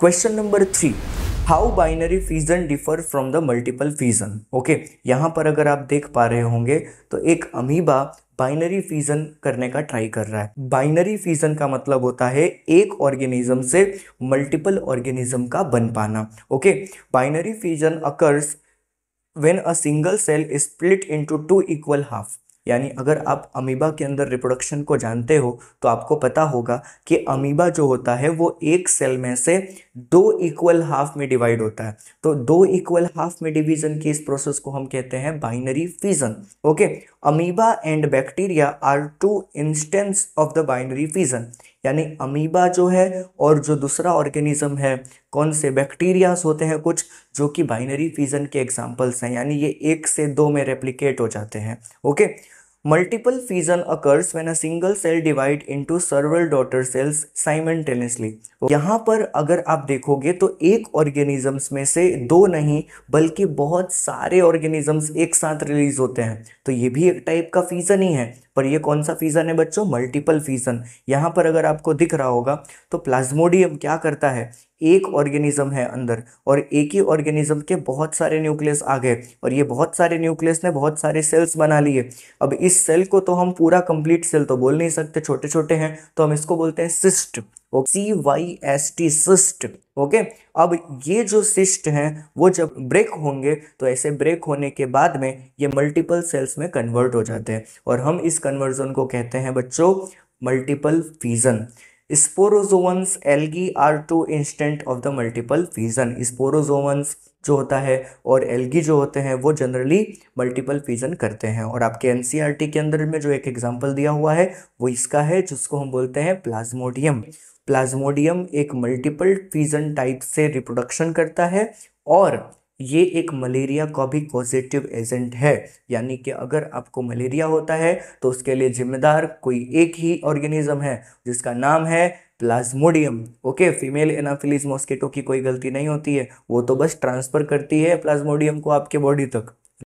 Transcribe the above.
Question number 3, how binary fission differ from the multiple fission. Okay, यहाँ पर अगर आप देख पा रहे होंगे तो एक अमीबा बाइनरी फिजन करने का ट्राई कर रहा है। बाइनरी फिजन का मतलब होता है एक ऑर्गेनिज्म से मल्टीपल ऑर्गेनिज्म का बन पाना। Okay, binary fission occurs when a single cell is split into two equal half. यानी अगर आप अमीबा के अंदर रिप्रोडक्शन को जानते हो तो आपको पता होगा कि अमीबा जो होता है वो एक सेल में से दो इक्वल हाफ में डिवाइड होता है। तो दो इक्वल हाफ में डिवीजन की इस प्रोसेस को हम कहते हैं binary fission. Okay, amoeba and bacteria are two instances of the binary fission. यानी अमीबा जो है और जो दूसरा ऑर्गेनिज्म है, कौन से बैक्टीरियास होते हैं कुछ जो कि बाइनरी फिजन के एग्जांपल्स हैं, यानी ये एक से दो में रेप्लिकेट हो जाते हैं। Okay, multiple fission occurs when a single cell divide into several daughter cells simultaneously. यहाँ पर अगर आप देखोगे तो एक ऑर्गेनिजम्स में से दो नहीं बल्कि बहुत सारे ऑर्गेनिजम्स एक साथ रिलीज होते हैं, तो ये भी एक टाइप का फिजन ही है। पर ये कौन सा फिजन है बच्चों? Multiple fission. यहाँ पर अगर आपको दिख रहा होगा तो प्लाज्मोडियम क्या करता है, एक ऑर्गेनिज्म है अंदर और एक ही ऑर्गेनिज्म के बहुत सारे न्यूक्लियस आ गए और ये बहुत सारे न्यूक्लियस ने बहुत सारे सेल्स बना लिए। अब इस सेल को तो हम पूरा कंप्लीट सेल तो बोल नहीं सकते, छोटे छोटे हैं, तो हम इसको बोलते हैं सिस्ट। CYST, cyst. ओके, अब ये जो सिस्ट हैं वो जब ब्रेक होंगे तो ऐसे ब्रेक होने के बाद में ये मल्टीपल सेल्स में कन्वर्ट हो जाते हैं और हम इस कन्वर्जन को कहते हैं बच्चों multiple fission. Sporozoans algae are two instant of the multiple fission. Sporozoans जो होता है और एल्गी जो होते हैं वो जनरली मल्टीपल फिजन करते हैं। और आपके एनसीईआरटी के अंदर में जो एक एग्जांपल दिया हुआ है वो इसका है, जिसको हम बोलते हैं प्लाज्मोडियम। प्लाज्मोडियम एक मल्टीपल फिजन टाइप से रिप्रोडक्शन करता है और ये एक मलेरिया का भी पॉजिटिव एजेंट है। यानी कि अगर आपको मलेरिया होता है तो उसके लिए जिम्मेदार कोई एक ही ऑर्गेनिज्म है जिसका नाम है Plasmodium. Okay, female Anopheles mosquito की कोई गलती नहीं होती है, वो तो बस ट्रांसफर करती है प्लाज्मोडियम को आपके बॉडी तक।